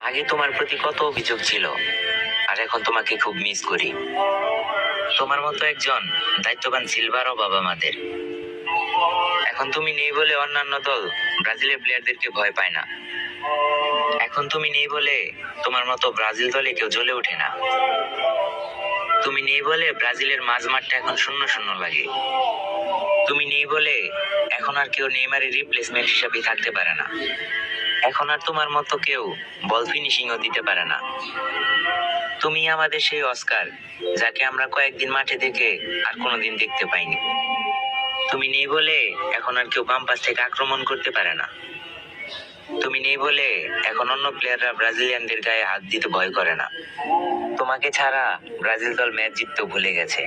আগে তোমার প্রতি কত অভিযোগ ছিল, আর এখন তোমাকে খুব মিস করি। তোমার মতো একজন দায়িত্ববান সিলভার অভাব আমাদের। এখন তুমি নেই বলে অন্যান্য দল ব্রাজিলের প্লেয়ারদেরকে ভয় পায় না। এখন তুমি নেই বলে তোমার মতো ব্রাজিল দলে কেউ জ্বলে ওঠে না। তুমি নেই বলে ব্রাজিলের মাঝমাঠটা এখন শূন্য শূন্য লাগে। তুমি নেই বলে এখন আর কেউ নেইমারের রিপ্লেসমেন্ট হিসাবে থাকতে পারে না। এখন আর তোমার মতো কেউ বল ফিনিশিংও দিতে পারে না। তুমি আমাদের সেই অস্কার, যাকে আমরা কয়েকদিন মাঠে দেখে আর কোনোদিন দেখতে পাইনি। তুমি নেই বলে এখন আর কেউ বাম পাশ থেকে আক্রমণ করতে পারে না। তুমি নেই বলে এখন অন্য প্লেয়াররা ব্রাজিলিয়ানদের গায়ে হাত দিতে ভয় করে না। তোমাকে ছাড়া ব্রাজিল দল ম্যাচ জিততেও ভুলে গেছে।